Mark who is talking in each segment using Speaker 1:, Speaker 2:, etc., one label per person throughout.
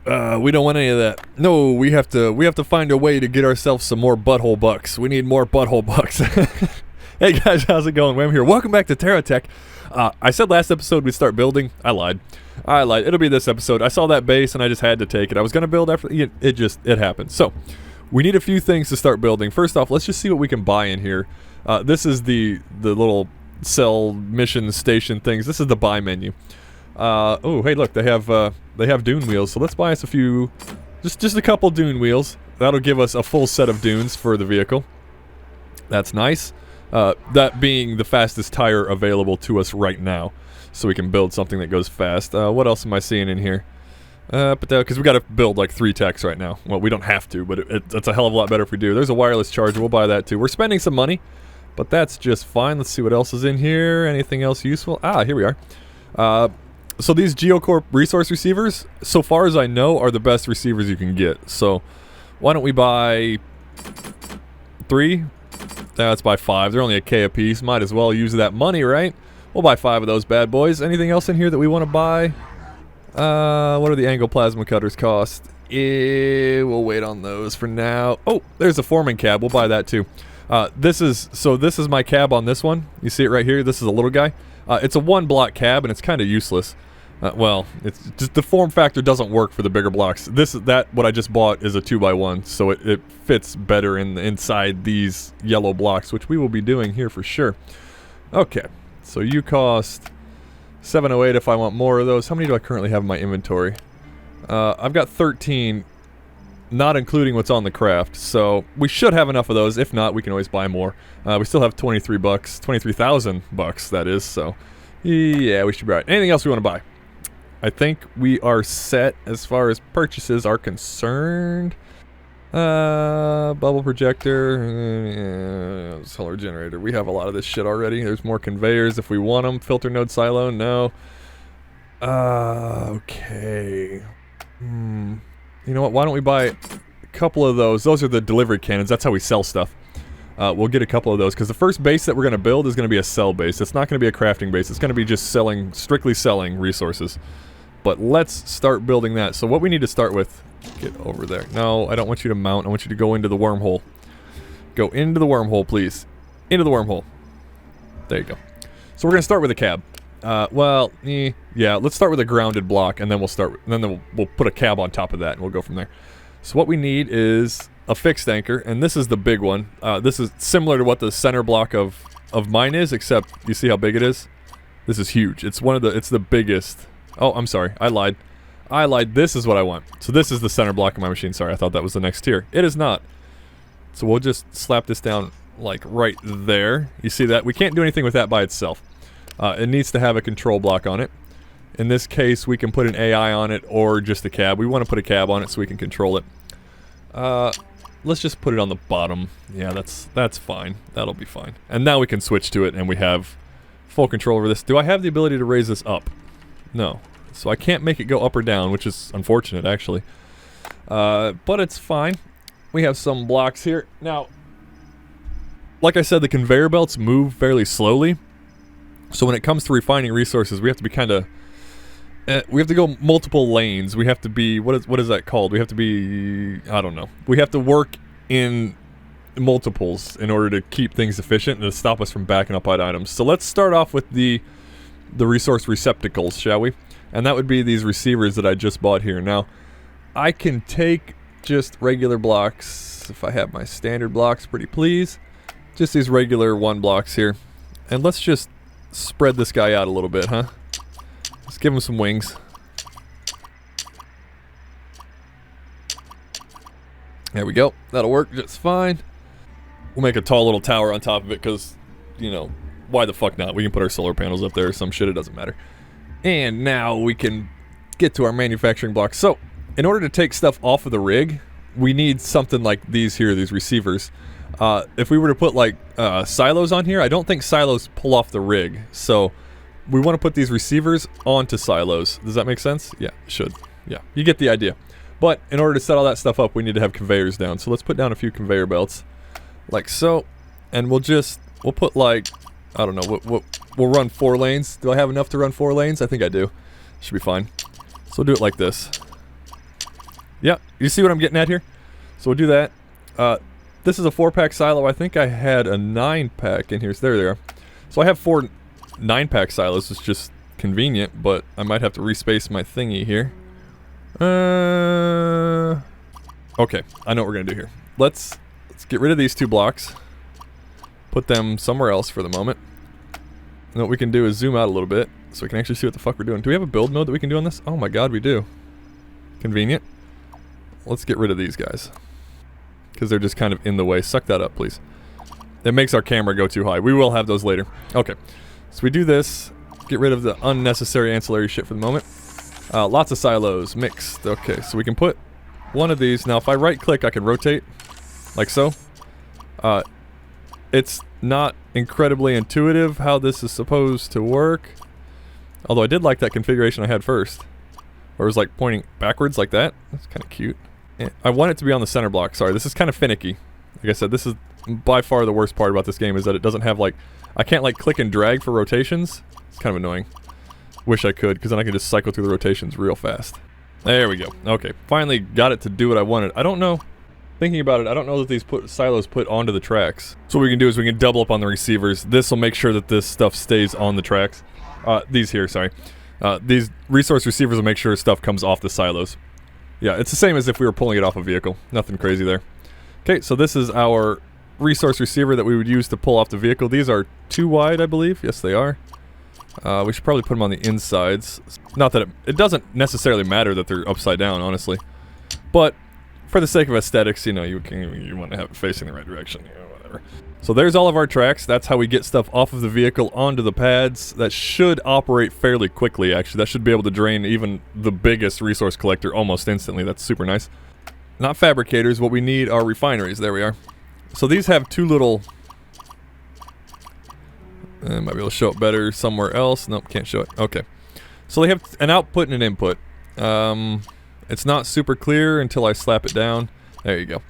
Speaker 1: We don't want any of that. No, we have to find a way to get ourselves some more butthole bucks. We need more butthole bucks. Hey guys, how's it going? Wham here. Welcome back to TerraTech. I said last episode we'd start building. I lied. It'll be this episode. I saw that base and I just had to take it. I was gonna build after it happened. So we need a few things to start building. First off, let's just see what we can buy in here. This is the little cell mission station things. This is the buy menu. Oh, hey, look, they have dune wheels. So let's buy us a few, just a couple dune wheels. That'll give us a full set of dunes for the vehicle. That's nice. That being the fastest tire available to us right now, so we can build something that goes fast. What else am I seeing in here? Because we got to build like 3 techs right now. Well, we don't have to, but it's a hell of a lot better if we do. There's a wireless charger. We'll buy that too. We're spending some money, but that's just fine. Let's see what else is in here. Anything else useful? Here we are. So these Geocorp resource receivers, so far as I know, are the best receivers you can get. So why don't we buy 3? Let's buy 5. They're only a K a piece. Might as well use that money, right? We'll buy 5 of those bad boys. Anything else in here that we want to buy? What are the angle plasma cutters cost? We'll wait on those for now. Oh, there's a forming cab. We'll buy that too. This is my cab on this one. You see it right here? This is a little guy. It's a 1-block cab and it's kind of useless. Well, it's just the form factor doesn't work for the bigger blocks. What I just bought is a 2x1, so it fits better inside these yellow blocks, which we will be doing here for sure. Okay, so you cost 708 if I want more of those. How many do I currently have in my inventory? I've got 13, not including what's on the craft, so we should have enough of those. If not, we can always buy more. We still have 23 bucks, 23,000 bucks, that is, so yeah, we should be right. Anything else we want to buy? I think we are set as far as purchases are concerned. Bubble projector, solar generator. We have a lot of this shit already. There's more conveyors if we want them. Filter node silo, no. Okay. You know what? Why don't we buy a couple of those? Those are the delivery cannons. That's how we sell stuff. We'll get a couple of those because the first base that we're going to build is going to be a sell base. It's not going to be a crafting base. It's going to be just strictly selling resources. But let's start building that. So what we need to start with, get over there. No, I don't want you to mount. I want you to go into the wormhole. Go into the wormhole, please. Into the wormhole. There you go. So we're going to start with a cab. Yeah, let's start with a grounded block, and then we'll put a cab on top of that, and we'll go from there. So what we need is a fixed anchor, and this is the big one. This is similar to what the center block of mine is, except you see how big it is? This is huge. It's the biggest. Oh, I'm sorry. I lied. This is what I want. So this is the center block of my machine. Sorry, I thought that was the next tier. It is not. So we'll just slap this down like right there. You see that? We can't do anything with that by itself. It needs to have a control block on it. In this case, we can put an AI on it or just a cab. We want to put a cab on it so we can control it. Let's just put it on the bottom. Yeah, that's fine. That'll be fine. And now we can switch to it and we have full control over this. Do I have the ability to raise this up? No. So I can't make it go up or down, which is unfortunate actually. But it's fine. We have some blocks here. Now, like I said, the conveyor belts move fairly slowly. So when it comes to refining resources, we have to be we have to go multiple lanes. We have to be, what is that called? We have to be, I don't know. We have to work in multiples in order to keep things efficient and to stop us from backing up on items. So let's start off with the resource receptacles, shall we? And that would be these receivers that I just bought here. Now, I can take just regular blocks, if I have my standard blocks, pretty please. Just these regular 1 blocks here. And let's just spread this guy out a little bit, huh? Let's give him some wings. There we go. That'll work just fine. We'll make a tall little tower on top of it because, you know, why the fuck not? We can put our solar panels up there or some shit. It doesn't matter. And now we can get to our manufacturing blocks. So, in order to take stuff off of the rig, we need something like these here, these receivers. If we were to put like silos on here, I don't think silos pull off the rig. So we want to put these receivers onto silos. Does that make sense? Yeah, it should. Yeah, you get the idea. But in order to set all that stuff up, we need to have conveyors down. So let's put down a few conveyor belts, like so. And we'll put like, I don't know, we'll run 4 lanes. Do I have enough to run 4 lanes? I think I do. Should be fine. So we'll do it like this. Yeah, you see what I'm getting at here? So we'll do that. This is a 4-pack silo. I think I had a 9-pack in here. So there they are. So I have 4 9-pack silos. It's just convenient, but I might have to respace my thingy here. Okay, I know what we're gonna do here. Let's get rid of these 2 blocks. Put them somewhere else for the moment. And what we can do is zoom out a little bit so we can actually see what the fuck we're doing. Do we have a build mode that we can do on this? Oh my god, we do. Convenient. Let's get rid of these guys, because they're just kind of in the way. Suck that up, please. It makes our camera go too high. We will have those later. Okay, so we do this. Get rid of the unnecessary ancillary shit for the moment. Lots of silos mixed. Okay, so we can put one of these. Now if I right click, I can rotate like so. It's not incredibly intuitive how this is supposed to work, although I did like that configuration I had first, where it was like pointing backwards like that. That's kind of cute. I want it to be on the center block. Sorry, this is kind of finicky. Like I said, this is by far the worst part about this game, is that it doesn't have like, I can't like click and drag for rotations. It's kind of annoying. Wish I could, because then I can just cycle through the rotations real fast. There we go. Okay, finally got it to do what I wanted. I don't know, thinking about it, I don't know that these silos put onto the tracks. So what we can do is we can double up on the receivers. This will make sure that this stuff stays on the tracks. These here, sorry. These resource receivers will make sure stuff comes off the silos. Yeah, it's the same as if we were pulling it off a vehicle. Nothing crazy there. Okay, so this is our resource receiver that we would use to pull off the vehicle. These are 2 wide, I believe. Yes, they are. We should probably put them on the insides. Not that it doesn't necessarily matter that they're upside down, honestly. But for the sake of aesthetics, you know, you want to have it facing the right direction, you know, whatever. So there's all of our tracks. That's how we get stuff off of the vehicle onto the pads. That should operate fairly quickly, actually. That should be able to drain even the biggest resource collector almost instantly. That's super nice. Not fabricators. What we need are refineries. There we are. So these have 2 little... might be able to show it better somewhere else. Nope, can't show it. Okay. So they have an output and an input. It's not super clear until I slap it down. There you go.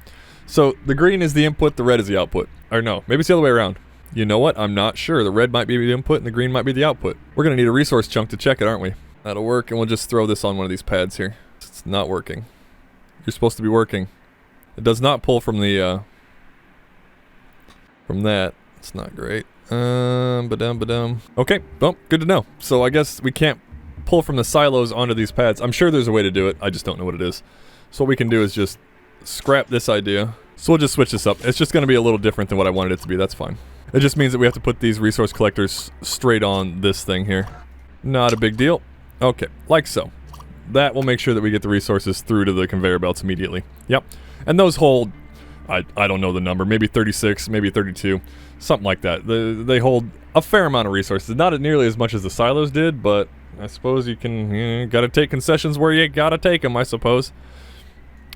Speaker 1: So the green is the input, the red is the output. Or no, maybe it's the other way around. You know what? I'm not sure. The red might be the input and the green might be the output. We're going to need a resource chunk to check it, aren't we? That'll work, and we'll just throw this on one of these pads here. It's not working. You're supposed to be working. It does not pull from the, from that. It's not great. Ba-dum. Okay, well, good to know. So I guess we can't pull from the silos onto these pads. I'm sure there's a way to do it. I just don't know what it is. So what we can do is just scrap this idea. So we'll just switch this up. It's just going to be a little different than what I wanted it to be. That's fine. It just means that we have to put these resource collectors straight on this thing here. Not a big deal. Okay, like so. That will make sure that we get the resources through to the conveyor belts immediately. Yep. And those hold, I don't know the number, maybe 36, maybe 32, something like that. They hold a fair amount of resources. Not nearly as much as the silos did, but I suppose you can, gotta take concessions where you gotta take them, I suppose.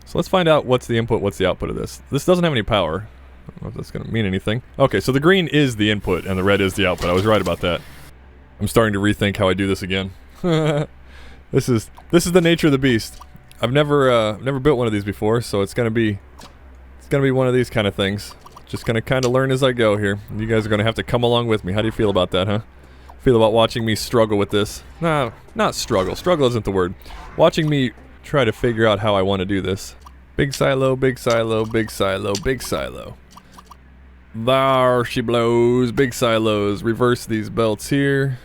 Speaker 1: So let's find out what's the input, what's the output of this. This doesn't have any power. I don't know if that's gonna mean anything. Okay, so the green is the input and the red is the output. I was right about that. I'm starting to rethink how I do this again. This is the nature of the beast. I've never built one of these before, so it's gonna be one of these kind of things. Just gonna kind of learn as I go here. You guys are gonna have to come along with me. How do you feel about that, huh? Feel about watching me struggle with this? No, not struggle. Struggle isn't the word. Watching me try to figure out how I want to do this. Big silo, big silo, big silo, big silo. There she blows. Big silos. Reverse these belts here,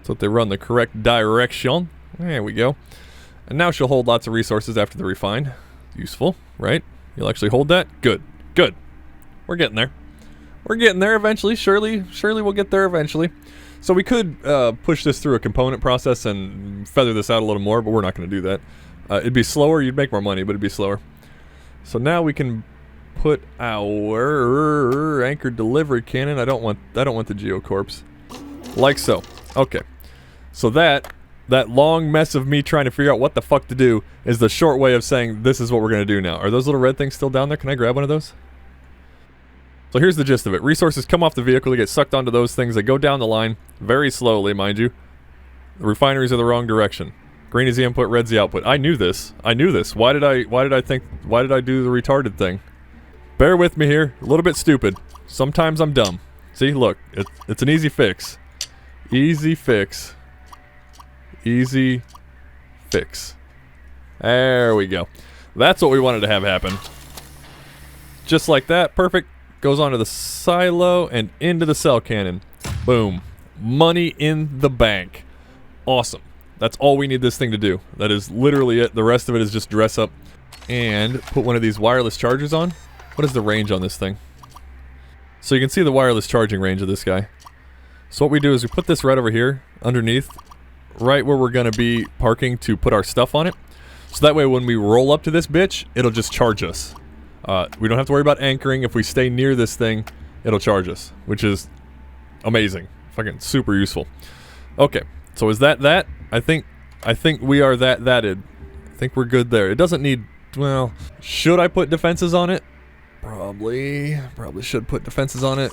Speaker 1: so that they run the correct direction. There we go. And now she'll hold lots of resources after the refine. Useful, right? You'll actually hold that? Good. Good. We're getting there. We're getting there eventually. Surely we'll get there eventually. So we could push this through a component process and feather this out a little more, but we're not going to do that. It'd be slower. You'd make more money, but it'd be slower. So now we can put our anchored delivery cannon. I don't want the geocorpse. Like so. Okay. So that long mess of me trying to figure out what the fuck to do is the short way of saying this is what we're going to do now. Are those little red things still down there? Can I grab one of those? So here's the gist of it. Resources come off the vehicle, they get sucked onto those things, they go down the line, very slowly, mind you. The refineries are the wrong direction. Green is the input, red's the output. I knew this. Why did I do the retarded thing? Bear with me here. A little bit stupid. Sometimes I'm dumb. See, look, it's an easy fix. Easy fix. Easy fix. There we go. That's what we wanted to have happen. Just like that. Perfect. Goes onto the silo and into the cell cannon. Boom. Money in the bank. Awesome. That's all we need this thing to do. That is literally it. The rest of it is just dress up and put one of these wireless chargers on. What is the range on this thing? So you can see the wireless charging range of this guy. So what we do is we put this right over here, underneath, right where we're going to be parking to put our stuff on it. So that way when we roll up to this bitch, it'll just charge us. We don't have to worry about anchoring. If we stay near this thing, it'll charge us, which is amazing. Fucking super useful. Okay, so is that that? I think we are thatted. I think we're good there. It doesn't need, well, should I put defenses on it? Probably should put defenses on it.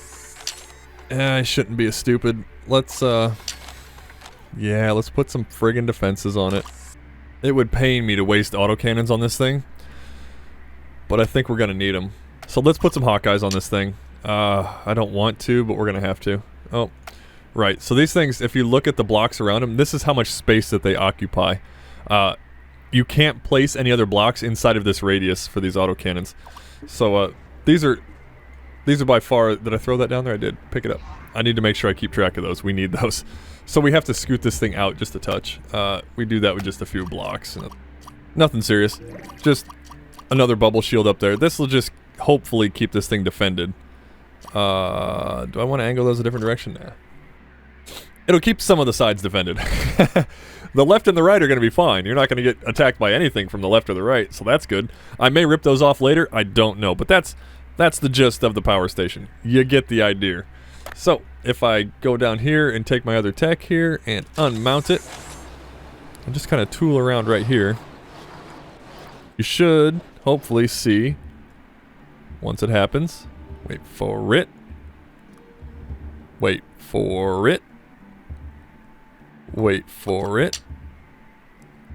Speaker 1: I shouldn't be as stupid. Let's yeah, let's put some friggin' defenses on it. It would pain me to waste autocannons on this thing, but I think we're gonna need them. So let's put some Hawkeyes on this thing. I don't want to, but we're gonna have to. Oh, right. So these things, if you look at the blocks around them, this is how much space that they occupy. You can't place any other blocks inside of this radius for these autocannons. So these are by far. Did I throw that down there? I did. Pick it up. I need to make sure I keep track of those. We need those. So we have to scoot this thing out just a touch. We do that with just a few blocks. Nothing serious. Just another bubble shield up there. This will just hopefully keep this thing defended. Do I want to angle those a different direction? Nah. It'll keep some of the sides defended. The left and the right are going to be fine. You're not going to get attacked by anything from the left or the right, so that's good. I may rip those off later. I don't know, but that's the gist of the power station. You get the idea. So, if I go down here and take my other tech here and unmount it, and just kind of tool around right here, you should hopefully see, once it happens, wait for it, wait for it, wait for it.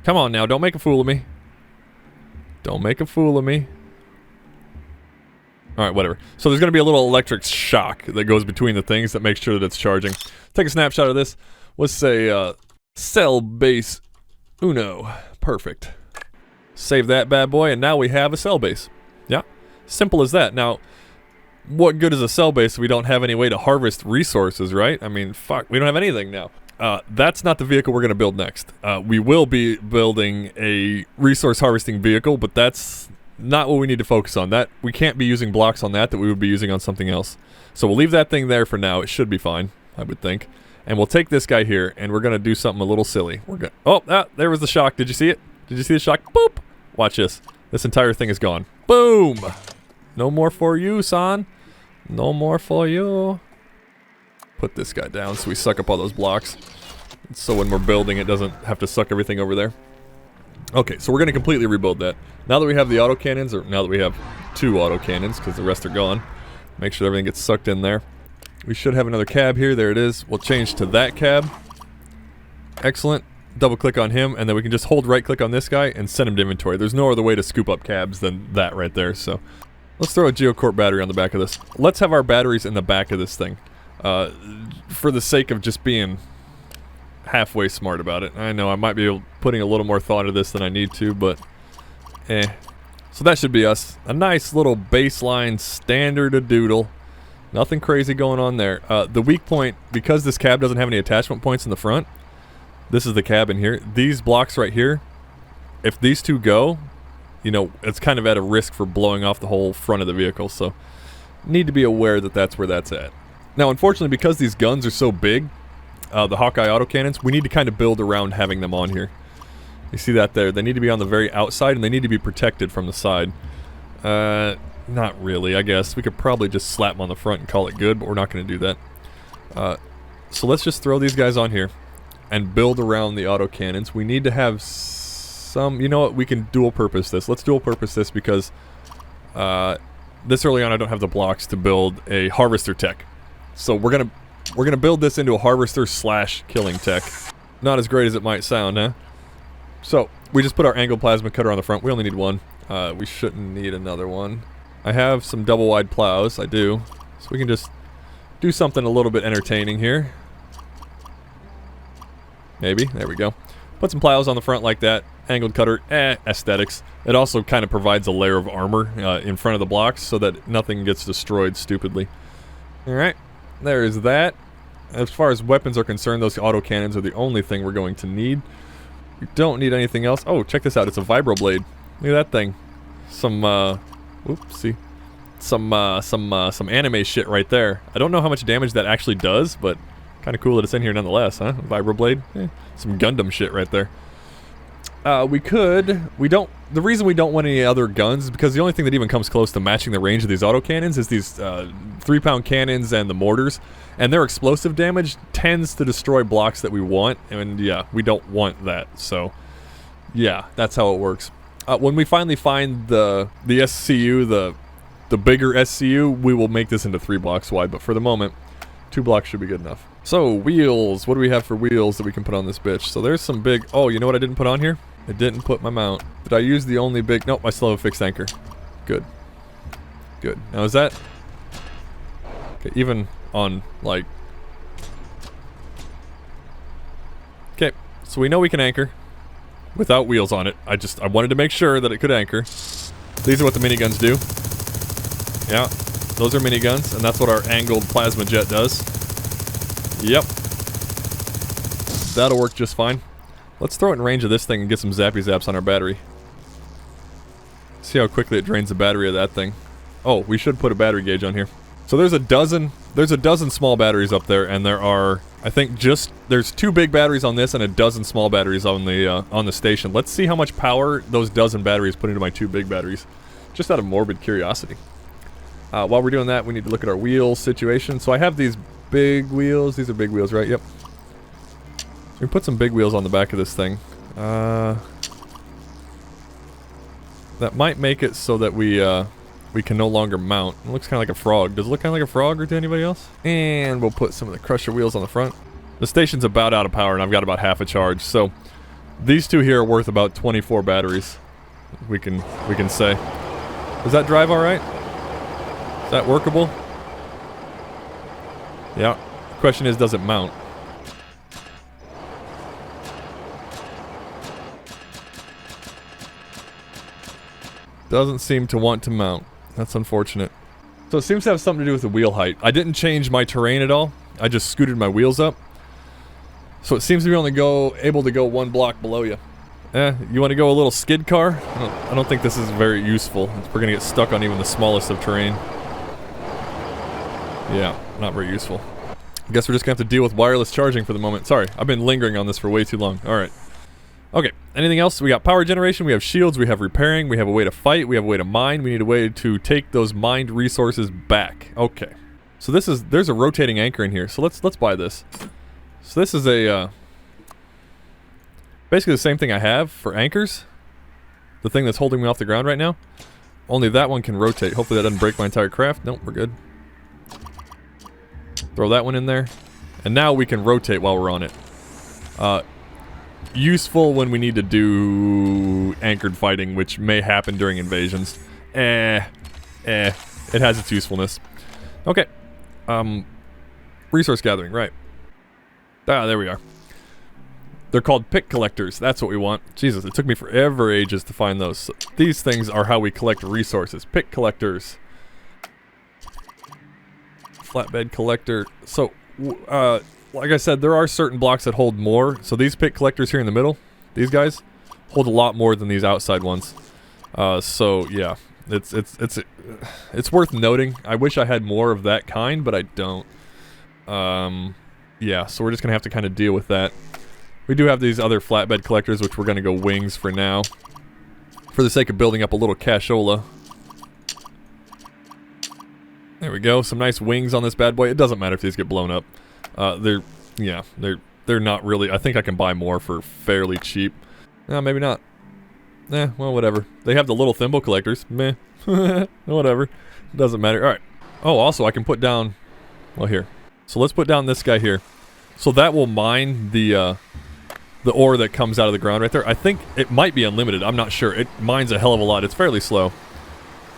Speaker 1: Come on now, don't make a fool of me. Don't make a fool of me. Alright, whatever. So there's going to be a little electric shock that goes between the things that makes sure that it's charging. Take a snapshot of this. Let's say, cell base uno. Perfect. Save that bad boy, and now we have a cell base. Yeah, simple as that. Now, what good is a cell base if we don't have any way to harvest resources, right? I mean, fuck, we don't have anything now. That's not the vehicle we're going to build next. We will be building a resource harvesting vehicle, but that's not what we need to focus on. That we can't be using blocks on that we would be using on something else. So we'll leave that thing there for now. It should be fine, I would think. And we'll take this guy here, and we're going to do something a little silly. We're going. Oh, there was the shock. Did you see it? Did you see the shock? Boop! Watch this. This entire thing is gone. Boom! No more for you, son. No more for you. Put this guy down so we suck up all those blocks. So when we're building, it doesn't have to suck everything over there. Okay, so we're going to completely rebuild that. Now that we have the autocannons, or now that we have 2 autocannons, because the rest are gone, make sure everything gets sucked in there. We should have another cab here. There it is. We'll change to that cab. Excellent. Double click on him, and then we can just hold right click on this guy and send him to inventory. There's no other way to scoop up cabs than that right there, so let's throw a Geocorp battery on the back of this. Let's have our batteries in the back of this thing. For the sake of just being halfway smart about it. I know I might be putting a little more thought into this than I need to, but so that should be us. A nice little baseline standard-a-doodle. Nothing crazy going on there. The weak point, because this cab doesn't have any attachment points in the front, this is the cab in here. These blocks right here, if these two go, you know, it's kind of at a risk for blowing off the whole front of the vehicle, so need to be aware that that's where that's at. Now, unfortunately, because these guns are so big, the Hawkeye autocannons, we need to kind of build around having them on here. You see that there? They need to be on the very outside, and they need to be protected from the side. Not really, I guess. We could probably just slap them on the front and call it good, but we're not going to do that. So let's just throw these guys on here and build around the autocannons. We need to have some... You know what? We can dual purpose this. Let's dual purpose this because this early on I don't have the blocks to build a harvester tech. So we're gonna build this into a harvester / killing tech. Not as great as it might sound, huh? So we just put our angled plasma cutter on the front. We only need one. We shouldn't need another one. I have some double wide plows. I do. So we can just do something a little bit entertaining here. Maybe. There we go. Put some plows on the front like that. Angled cutter, aesthetics. It also kind of provides a layer of armor in front of the blocks so that nothing gets destroyed stupidly. Alright, there's that. As far as weapons are concerned, those autocannons are the only thing we're going to need. We don't need anything else. Oh, check this out. It's a vibroblade. Look at that thing. Some, whoopsie. Some anime shit right there. I don't know how much damage that actually does, but kind of cool that it's in here nonetheless, huh? Vibroblade. Some Gundam shit right there. The reason we don't want any other guns is because the only thing that even comes close to matching the range of these autocannons is these 3-pound cannons and the mortars, and their explosive damage tends to destroy blocks that we want, and yeah, we don't want that, so yeah, that's how it works. When we finally find the SCU, the bigger SCU, we will make this into 3 blocks wide, but for the moment, 2 blocks should be good enough. So, wheels. What do we have for wheels that we can put on this bitch? So there's some big... Oh, you know what I didn't put on here? I didn't put my mount. Did I use the only big... Nope, I still have a fixed anchor. Good. Good. Now is that... Okay, even on, like... Okay, so we know we can anchor without wheels on it. I wanted to make sure that it could anchor. These are what the miniguns do. Yeah, those are miniguns, and that's what our angled plasma jet does. Yep. That'll work just fine. Let's throw it in range of this thing and get some zappy zaps on our battery. See how quickly it drains the battery of that thing. Oh, we should put a battery gauge on here. So there's a dozen small batteries up there, and there are, I think, there's 2 big batteries on this and a dozen small batteries on the station. Let's see how much power those dozen batteries put into my 2 big batteries. Just out of morbid curiosity. While we're doing that, we need to look at our wheel situation. So I have these big wheels. These are big wheels, right? Yep. We put some big wheels on the back of this thing. That might make it so that we can no longer mount. It looks kind of like a frog. Does it look kind of like a frog or to anybody else? And we'll put some of the crusher wheels on the front. The station's about out of power, and I've got about half a charge. So these 2 here are worth about 24 batteries. We can say. Does that drive all right? Is that workable? Yeah. The question is, does it mount? Doesn't seem to want to mount. That's unfortunate. So it seems to have something to do with the wheel height. I didn't change my terrain at all. I just scooted my wheels up. So it seems to be only able to go 1 block below you. You want to go a little skid car? I don't think this is very useful. We're going to get stuck on even the smallest of terrain. Yeah, not very useful. I guess we're just going to have to deal with wireless charging for the moment. Sorry, I've been lingering on this for way too long. Alright. Okay, anything else? We got power generation, we have shields, we have repairing, we have a way to fight, we have a way to mine, we need a way to take those mined resources back. Okay. So there's a rotating anchor in here, so let's buy this. So this is a, basically the same thing I have for anchors. The thing that's holding me off the ground right now. Only that one can rotate. Hopefully that doesn't break my entire craft. Nope, we're good. Throw that one in there. And now we can rotate while we're on it. Useful when we need to do anchored fighting, which may happen during invasions. It has its usefulness. Okay. Resource gathering, right. Ah, there we are. They're called pick collectors. That's what we want. Jesus, it took me forever ages to find those. So these things are how we collect resources. Pick collectors. Flatbed collector. So, like I said, there are certain blocks that hold more. So these pick collectors here in the middle, these guys, hold a lot more than these outside ones. So yeah, it's worth noting. I wish I had more of that kind, but I don't. Yeah, so we're just gonna have to kind of deal with that. We do have these other flatbed collectors, which we're gonna go wings for now, for the sake of building up a little cashola. There we go. Some nice wings on this bad boy. It doesn't matter if these get blown up. They're not really. I think I can buy more for fairly cheap. Maybe not. Well, whatever. They have the little thimble collectors. Meh. Whatever. Doesn't matter. Alright. Oh, also I can put down... Well, here. So let's put down this guy here. So that will mine the ore that comes out of the ground right there. I think it might be unlimited. I'm not sure. It mines a hell of a lot. It's fairly slow.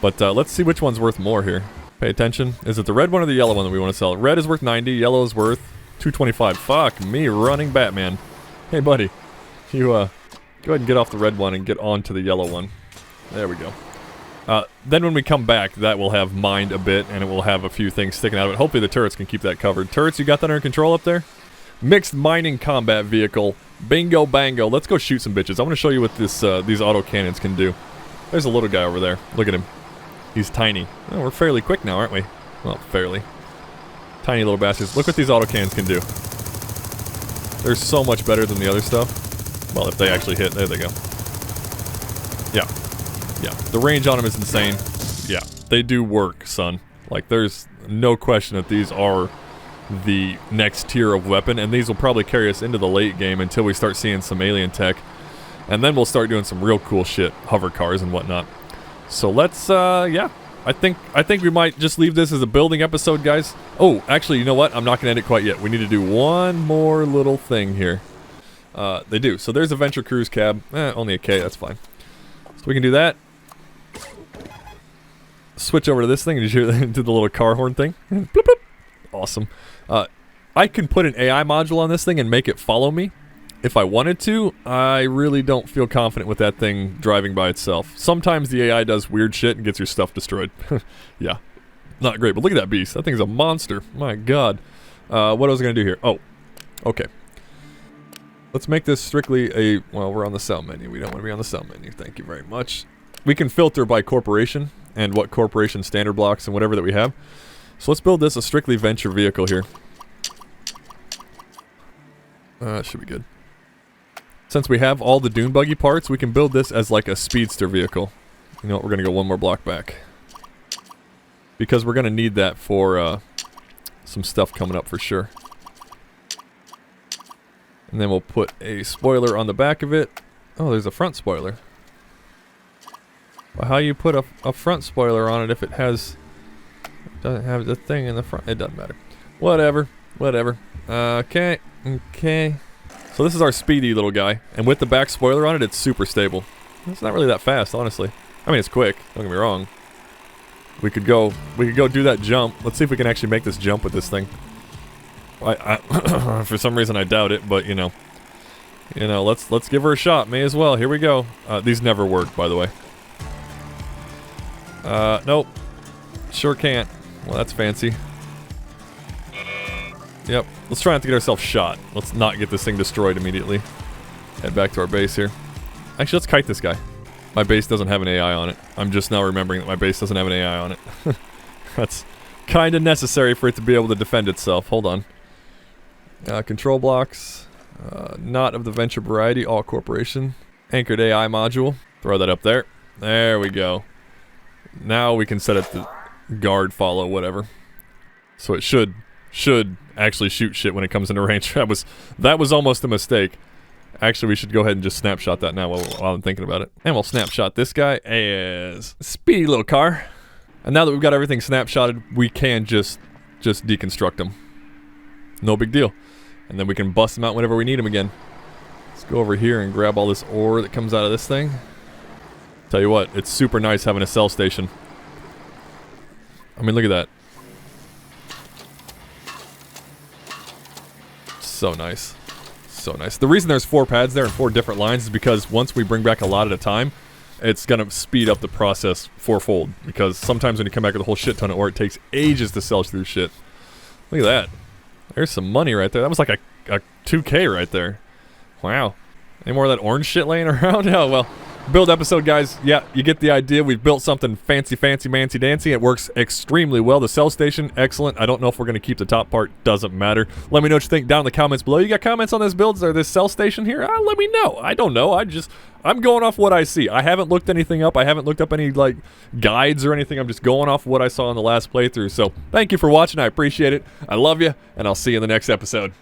Speaker 1: But let's see which one's worth more here. Pay attention. Is it the red one or the yellow one that we want to sell? Red is worth 90. Yellow is worth 225. Fuck me running Batman. Hey, buddy. You Go ahead and get off the red one and get onto the yellow one. There we go. Then when we come back, that will have mined a bit, and it will have a few things sticking out of it. Hopefully the turrets can keep that covered. Turrets, you got that under control up there? Mixed mining combat vehicle. Bingo bango. Let's go shoot some bitches. I want to show you what this these auto cannons can do. There's a little guy over there. Look at him. He's tiny. Oh, we're fairly quick now, aren't we? Well, fairly. Tiny little bastards. Look what these auto cannons can do. They're so much better than the other stuff. Well, if they actually hit. There they go. Yeah. Yeah. The range on them is insane. Yeah. They do work, son. Like, there's no question that these are the next tier of weapon, and these will probably carry us into the late game until we start seeing some alien tech. And then we'll start doing some real cool shit. Hover cars and whatnot. So let's, yeah. I think we might just leave this as a building episode, guys. Oh, actually, you know what? I'm not going to end it quite yet. We need to do one more little thing here. They do. So there's a Venture Cruise cab. Only a K, that's fine. So we can do that. Switch over to this thing and just do the little car horn thing. Bloop, bloop. Awesome. I can put an AI module on this thing and make it follow me. If I wanted to, I really don't feel confident with that thing driving by itself. Sometimes the AI does weird shit and gets your stuff destroyed. Yeah. Not great, but look at that beast. That thing's a monster. My god. What was I going to do here? Oh. Okay. Let's make this strictly a... Well, we're on the cell menu. We don't want to be on the cell menu. Thank you very much. We can filter by corporation and what corporation standard blocks and whatever that we have. So let's build this a strictly venture vehicle here. Should be good. Since we have all the dune buggy parts, we can build this as like a speedster vehicle. You know what, we're going to go one more block back. Because we're going to need that for some stuff coming up for sure. And then we'll put a spoiler on the back of it. Oh, there's a front spoiler. Well, how you put a front spoiler on it if it has... Doesn't have the thing in the front. It doesn't matter. Whatever. Whatever. Okay. Okay. So this is our speedy little guy, and with the back spoiler on it, it's super stable. It's not really that fast, honestly. I mean, it's quick. Don't get me wrong. We could go do that jump. Let's see if we can actually make this jump with this thing. For some reason, I doubt it, but you know, let's give her a shot. May as well. Here we go. These never work, by the way. Nope. Sure can't. Well, that's fancy. Yep. Let's try not to get ourselves shot. Let's not get this thing destroyed immediately. Head back to our base here. Actually, let's kite this guy. My base doesn't have an AI on it. I'm just now remembering that my base doesn't have an AI on it. That's kind of necessary for it to be able to defend itself. Hold on. Control blocks. Not of the venture variety. All corporation. Anchored AI module. Throw that up there. There we go. Now we can set it to guard, follow, whatever. So it should actually shoot shit when it comes into range. That was almost a mistake. Actually, we should go ahead and just snapshot that now while I'm thinking about it. And we'll snapshot this guy as a speedy little car. And now that we've got everything snapshotted, we can just deconstruct them. No big deal. And then we can bust them out whenever we need them again. Let's go over here and grab all this ore that comes out of this thing. Tell you what, it's super nice having a cell station. I mean, look at that. So nice. So nice. The reason there's 4 pads there and 4 different lines is because once we bring back a lot at a time, it's going to speed up the process 4-fold. Because sometimes when you come back with a whole shit ton of ore, it takes ages to sell through shit. Look at that. There's some money right there. That was like a 2K right there. Wow. Any more of that orange shit laying around? Oh, well. Build episode, guys. Yeah, you get the idea. We've built something fancy, mancy dancy. It works extremely well. The cell station, excellent. I don't know if we're going to keep the top part. Doesn't matter. Let me know what you think down in the comments below. You got comments on this build or this cell station here? Let me know. I don't know. I'm going off what I see. I haven't looked anything up. I haven't looked up any like guides or anything. I'm just going off what I saw in the last playthrough. So thank you for watching. I appreciate it. I love you, and I'll see you in the next episode.